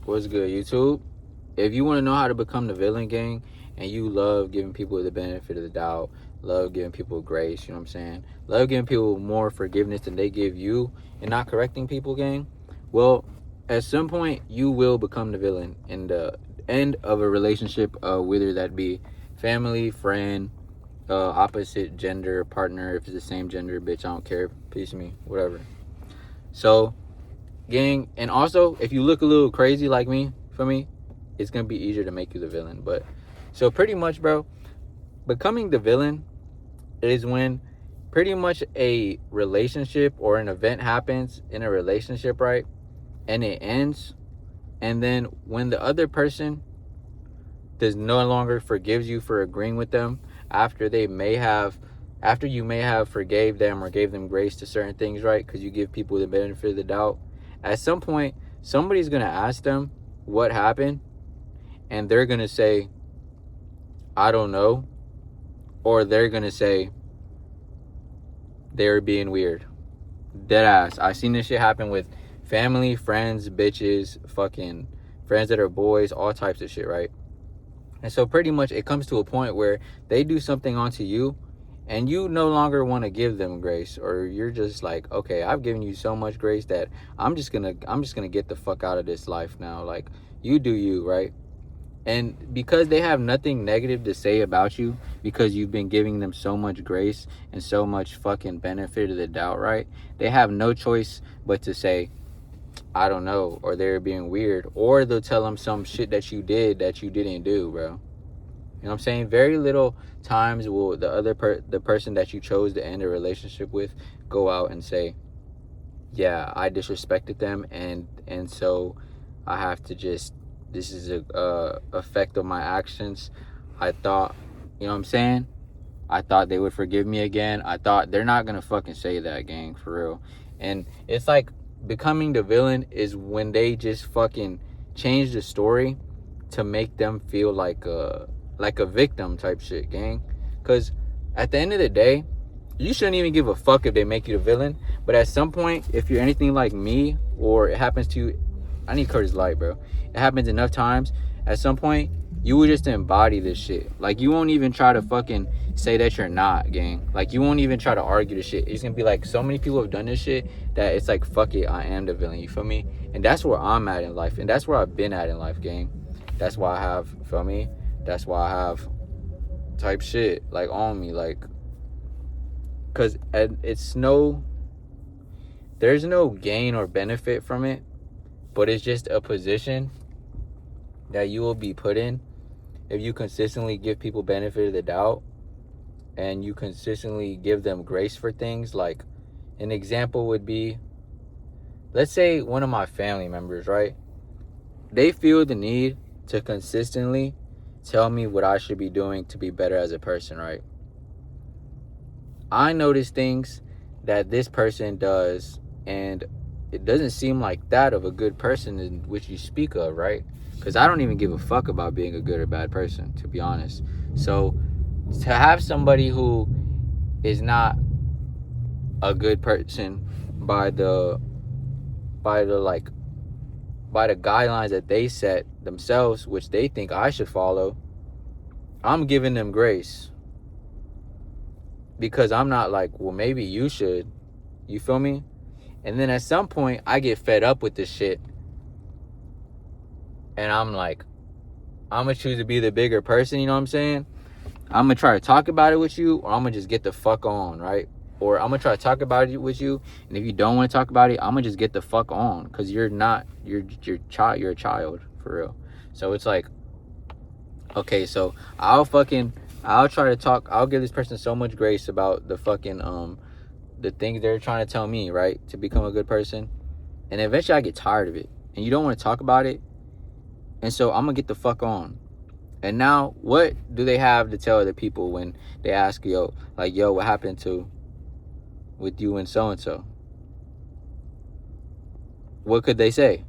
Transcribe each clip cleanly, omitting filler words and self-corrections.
What's good, YouTube? If you want to know how to become the villain, gang, and you love giving people the benefit of the doubt, love giving people grace, you know what I'm saying? Love giving people more forgiveness than they give you and not correcting people, gang, well, at some point, you will become the villain in the end of a relationship, whether that be family, friend, opposite gender, partner, if it's the same gender, bitch, I don't care, piece of me, whatever. So, gang, and also, if you look a little crazy like me, for me, it's gonna be easier to make you the villain. But so pretty much, bro, becoming the villain is when pretty much a relationship or an event happens in a relationship, right? And it ends, and then when the other person does no longer forgives you for agreeing with them after you may have forgave them or gave them grace to certain things, right? Because you give people the benefit of the doubt. At some point, somebody's gonna ask them what happened, and they're gonna say, I don't know, or they're gonna say they're being weird. Dead ass. I seen this shit happen with family, friends, bitches, fucking friends that are boys, all types of shit, right? And so pretty much it comes to a point where they do something onto you and you no longer want to give them grace, or you're just like, okay, I've given you so much grace that I'm just gonna get the fuck out of this life now. Like, you do you, right? And because they have nothing negative to say about you, because you've been giving them so much grace and so much fucking benefit of the doubt, right? They have no choice but to say, I don't know, or they're being weird, or they'll tell them some shit that you did that you didn't do, bro. You know what I'm saying? Very little times will the person that you chose to end a relationship with go out and say, yeah, I disrespected them, and so I have to just, this is a effect of my actions. I thought, you know what I'm saying? I thought they would forgive me again. I thought they're not gonna fucking say that, gang, for real. And it's like becoming the villain is when they just fucking change the story to make them feel like a victim type shit, gang. Because at the end of the day, you shouldn't even give a fuck if they make you the villain. But at some point, if you're anything like me, or it happens to you, I need Curtis Light, bro. It happens enough times. At some point, you will just embody this shit. Like, you won't even try to fucking say that you're not, gang. Like, you won't even try to argue this shit. It's gonna be like, so many people have done this shit that it's like, fuck it, I am the villain. You feel me? And that's where I'm at in life, and that's where I've been at in life, gang. That's why I have, feel me? That's why I have type shit like on me, like, because it's there's no gain or benefit from it, but it's just a position that you will be put in if you consistently give people benefit of the doubt and you consistently give them grace for things. Like, an example would be, let's say one of my family members, right? They feel the need to consistently tell me what I should be doing to be better as a person, right? I notice things that this person does, and it doesn't seem like that of a good person in which you speak of, right? Because I don't even give a fuck about being a good or bad person, to be honest. So to have somebody who is not a good person by the guidelines that they set themselves, which they think I should follow, I'm giving them grace. Because I'm not like, well, maybe you should. You feel me? And then at some point, I get fed up with this shit. And I'm like, I'm going to choose to be the bigger person, you know what I'm saying? I'm going to try to talk about it with you, or I'm going to just get the fuck on, right? Or I'm going to try to talk about it with you, and if you don't want to talk about it, I'm going to just get the fuck on. Because you're a child, for real. So it's like, okay, so I'll try to talk. I'll give this person so much grace about the fucking, the things they're trying to tell me, right? To become a good person. And eventually I get tired of it. And you don't want to talk about it. And so I'm going to get the fuck on. And now, what do they have to tell other people when they ask, yo, what happened with you and so-and-so? What could they say?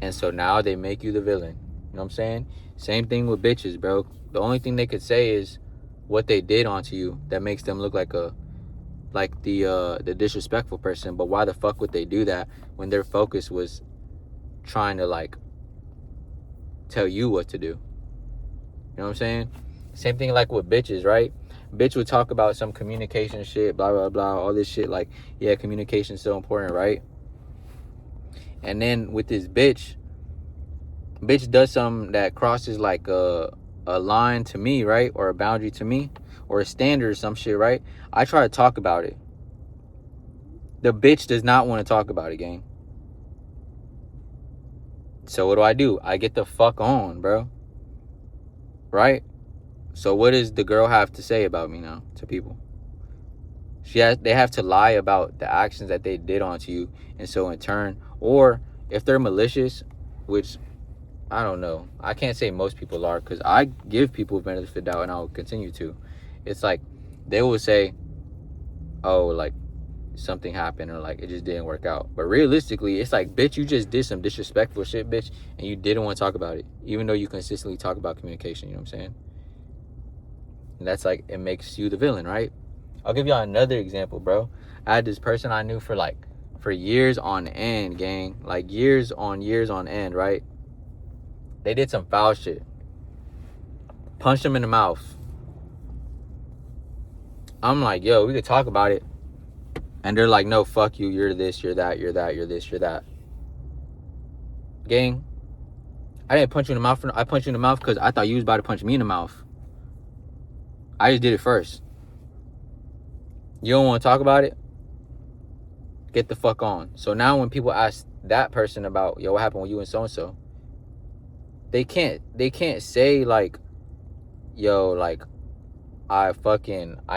And so now they make you the villain. You know what I'm saying? Same thing with bitches, bro. The only thing they could say is what they did onto you that makes them look like the disrespectful person. But why the fuck would they do that when their focus was trying to like tell you what to do. You know what I'm saying? Same thing like with bitches, right? Bitch would talk about some communication shit, blah, blah, blah, all this shit. Like, yeah, communication is so important, right? And then with this bitch does something that crosses like a line to me, right? Or a boundary to me, or a standard or some shit, right? I try to talk about it. The bitch does not want to talk about it, gang. So what do? I get the fuck on, bro. Right? So what does the girl have to say about me now to people? They have to lie about the actions that they did onto you. And so in turn, or if they're malicious, which I don't know, I can't say most people are, because I give people benefit of the doubt and I'll continue to. It's like they will say, oh, like something happened, or like it just didn't work out. But realistically, it's like, bitch, you just did some disrespectful shit, bitch, and you didn't want to talk about it, even though you consistently talk about communication. You know what I'm saying? And that's like, it makes you the villain, right? I'll give y'all another example, bro. I had this person I knew for years on end, gang. Like years on end, right? They did some foul shit. Punched him in the mouth. I'm like, yo, we could talk about it. And they're like, no, fuck you. You're this, you're that, you're that, you're this, you're that. Gang, I didn't punch you in the mouth. I punched you in the mouth because I thought you was about to punch me in the mouth. I just did it first. You don't want to talk about it? Get the fuck on. So now when people ask that person about, yo, what happened with you and so-and-so, they can't say like, yo, like, I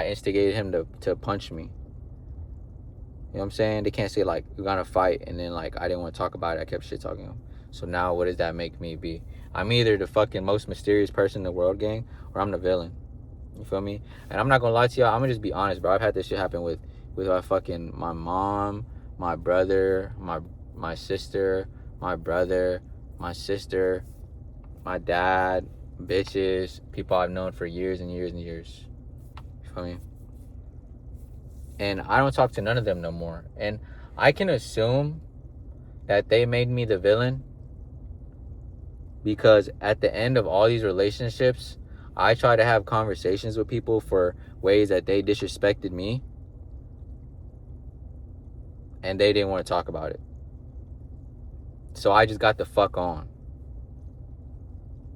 instigated him to punch me. You know what I'm saying? They can't say like, we're gonna fight, and then like, I didn't want to talk about it. I kept shit talking him. So now what does that make me be? I'm either the fucking most mysterious person in the world, gang, or I'm the villain. You feel me? And I'm not gonna lie to y'all, I'm gonna just be honest, bro. I've had this shit happen with my mom, my brother, my sister, my brother, my sister, my dad, bitches, people I've known for years and years and years. You feel me? And I don't talk to none of them no more. And I can assume that they made me the villain because at the end of all these relationships, I try to have conversations with people for ways that they disrespected me, and they didn't want to talk about it. So I just got the fuck on.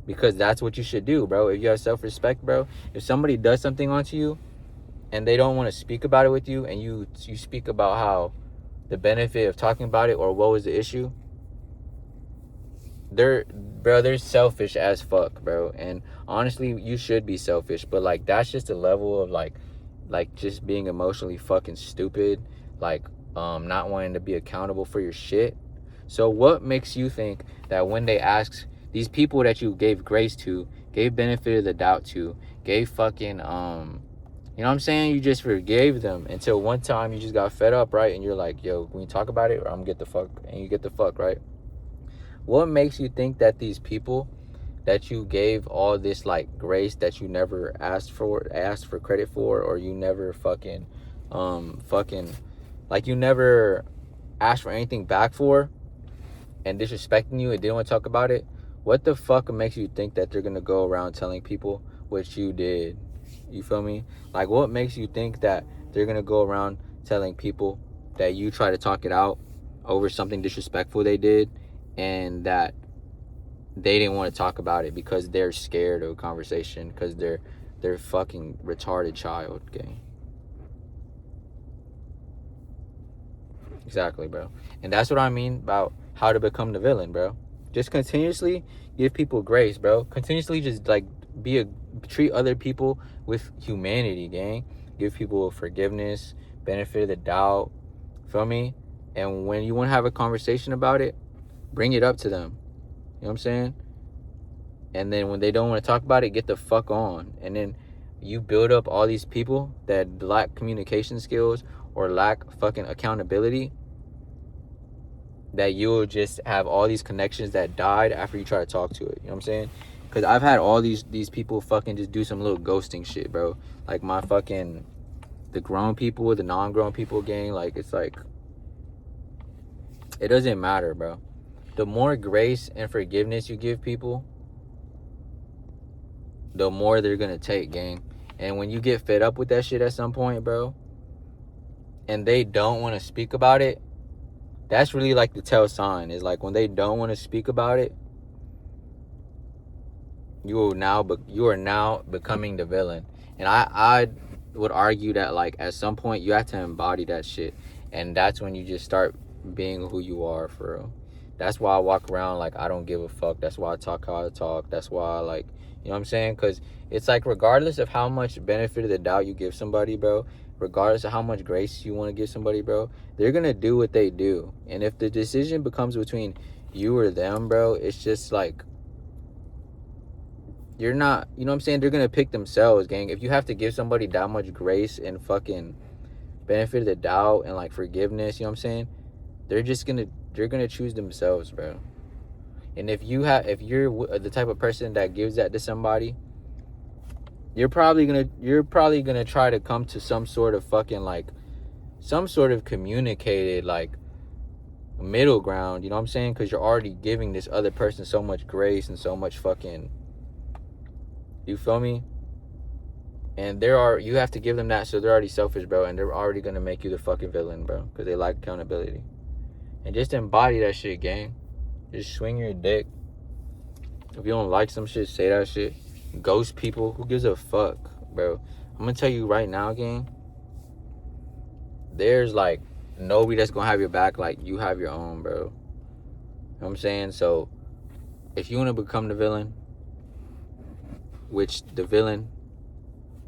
Because that's what you should do, bro. If you have self-respect, bro, if somebody does something onto you and they don't want to speak about it with you, and you speak about how the benefit of talking about it or what was the issue, they're selfish as fuck, bro. And honestly, you should be selfish, but like, that's just a level of like just being emotionally fucking stupid, like not wanting to be accountable for your shit. So what makes you think that when they ask these people that you gave grace to, gave benefit of the doubt to, gave fucking you know what I'm saying, you just forgave them until one time you just got fed up, right? And you're like, yo, can we talk about it, or I'm gonna get the fuck, and you get the fuck, right? What makes you think that these people that you gave all this like grace that you never asked for credit for, or you never fucking like you never asked for anything back for, and disrespecting you and didn't want to talk about it, what the fuck makes you think that they're gonna go around telling people what you did? You feel me? Like, what makes you think that they're gonna go around telling people that you try to talk it out over something disrespectful they did, and that they didn't want to talk about it because they're scared of a conversation, because they're fucking retarded child, gang. Exactly, bro. And that's what I mean about how to become the villain, bro. Just continuously give people grace, bro. Continuously just like treat other people with humanity, gang. Give people forgiveness, benefit of the doubt. Feel me? And when you want to have a conversation about it, bring it up to them. You know what I'm saying? And then when they don't want to talk about it, get the fuck on. And then you build up all these people that lack communication skills or lack fucking accountability, that you'll just have all these connections that died after you try to talk to it. You know what I'm saying? Because I've had all these people fucking just do some little ghosting shit, bro. Like my fucking, the grown people, the non-grown people gang, like, it's like, it doesn't matter, bro. the more grace and forgiveness you give people, the more they're gonna take, gang. And when you get fed up with that shit at some point, bro, and they don't want to speak about it, that's really like the tell sign. Is like when they don't want to speak about it, you are now becoming the villain. And I would argue that, like, at some point you have to embody that shit, and that's when you just start being who you are, for real. That's why I walk around like I don't give a fuck. That's why I talk how I talk. That's why I, like, you know what I'm saying? Because it's like, regardless of how much benefit of the doubt you give somebody, bro, regardless of how much grace you want to give somebody, bro, they're gonna do what they do. And if the decision becomes between you or them, bro, it's just like, you're not, you know what I'm saying? They're gonna pick themselves, gang. If you have to give somebody that much grace and fucking benefit of the doubt and, like, forgiveness, you know what I'm saying? They're gonna choose themselves, bro. And if you're the type of person that gives that to somebody, you're probably gonna try to come to some sort of fucking, like, some sort of communicated, like, middle ground, you know what I'm saying? Because you're already giving this other person so much grace and so much fucking, you feel me? And you have to give them that, so they're already selfish, bro, and they're already gonna make you the fucking villain, bro, because they like accountability. And just embody that shit, gang. Just swing your dick. If you don't like some shit, say that shit. Ghost people, who gives a fuck, bro? I'm gonna tell you right now, gang, there's, like, nobody that's gonna have your back like you have your own, bro. You know what I'm saying? So if you want to become the villain, which the villain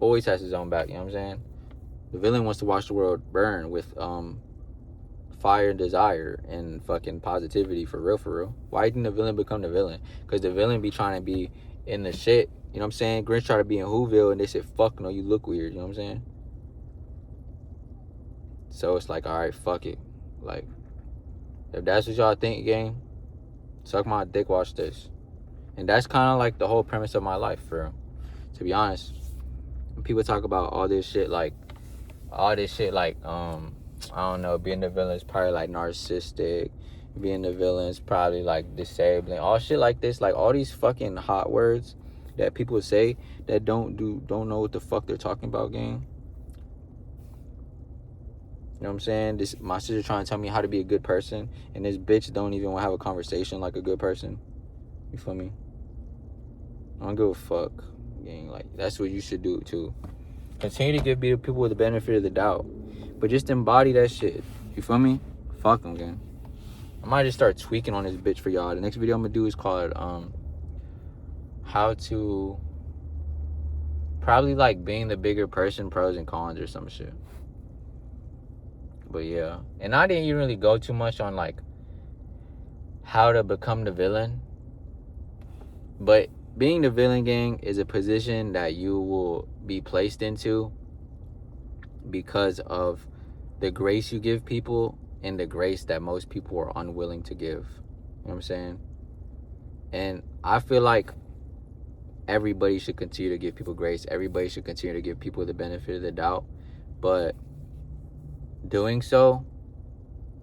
always has his own back, you know what I'm saying? The villain wants to watch the world burn with fire and desire and fucking positivity, for real. Why didn't the villain become the villain? Because the villain be trying to be in the shit, you know what I'm saying? Grinch tried to be in Whoville and they said, fuck no, you look weird, you know what I'm saying? So it's like, alright, fuck it. Like, if that's what y'all think, gang, suck my dick, watch this. And that's kind of like the whole premise of my life, for real. To be honest, when people talk about all this shit, like, I don't know, being the villain is probably, like, narcissistic. Being the villain is probably, like, disabling. All shit like this, like, all these fucking hot words that people say that don't know what the fuck they're talking about, gang. You know what I'm saying? My sister trying to tell me how to be a good person, and this bitch don't even want to have a conversation like a good person. You feel me? I don't give a fuck, gang. Like, that's what you should do, too. Continue to give people the benefit of the doubt, but just embody that shit. You feel me? Fuck them, gang. I might just start tweaking on this bitch for y'all. The next video I'm gonna do is called how to, probably, like, being the bigger person, pros and cons or some shit. But yeah, and I didn't even really go too much on, like, how to become the villain. But being the villain, gang, is a position that you will be placed into because of the grace you give people and the grace that most people are unwilling to give. You know what I'm saying? And I feel like everybody should continue to give people grace. Everybody should continue to give people the benefit of the doubt. But doing so,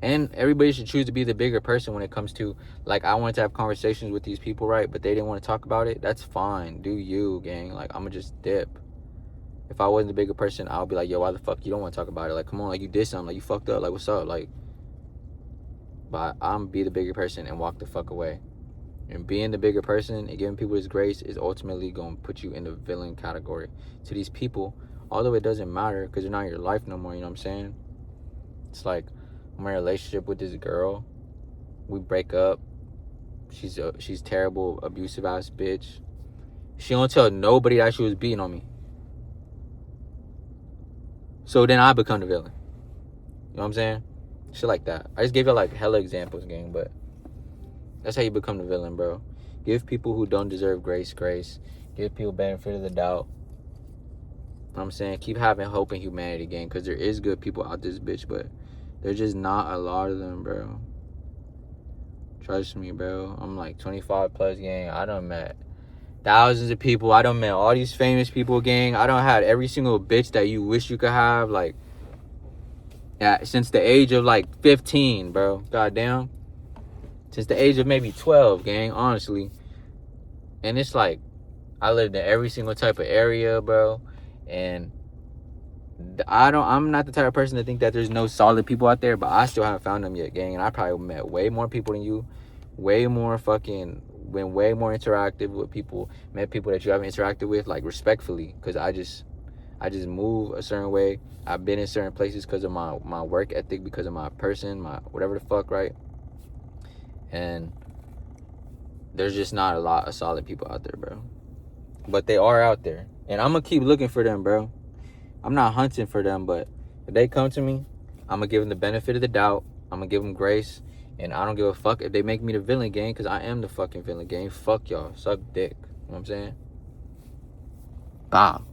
and everybody should choose to be the bigger person when it comes to, like, I wanted to have conversations with these people, right? But they didn't want to talk about it. That's fine. Do you, gang. Like, I'm going to just dip. If I wasn't the bigger person, I'll be like, yo, why the fuck you don't want to talk about it? Like, come on, like, you did something. Like, you fucked up. Like, what's up? Like, but I'm be the bigger person and walk the fuck away. And being the bigger person and giving people this grace is ultimately going to put you in the villain category to these people, although it doesn't matter because they're not in your life no more, you know what I'm saying? It's like, I'm in a relationship with this girl. We break up. She's terrible, abusive ass bitch. She don't tell nobody that she was beating on me. So then I become the villain. You know what I'm saying? Shit like that. I just gave you, like, hella examples, gang, but that's how you become the villain, bro. Give people who don't deserve grace. Give people benefit of the doubt. You know what I'm saying? Keep having hope in humanity, gang, because there is good people out this bitch, but there's just not a lot of them, bro. Trust me, bro. I'm like 25 plus, gang. I done met thousands of people. I done met all these famous people, gang. I done had every single bitch that you wish you could have, like, yeah, since the age of, like, 15, bro. Goddamn. since the age of maybe 12, gang, honestly. And it's like, I lived in every single type of area, bro. And I'm not the type of person to think that there's no solid people out there, but I still haven't found them yet, gang. And I probably met way more people than you, been way more interactive with people, met people that you haven't interacted with, like, respectfully, because I just move a certain way. I've been in certain places because of my work ethic, because of my person, my whatever the fuck, right? And there's just not a lot of solid people out there, bro. But they are out there, and I'm gonna keep looking for them, bro. I'm not hunting for them, but if they come to me, I'm gonna give them the benefit of the doubt. I'm gonna give them grace, and I don't give a fuck if they make me the villain, gang, because I am the fucking villain, gang. Fuck y'all. Suck dick. You know what I'm saying? Bow.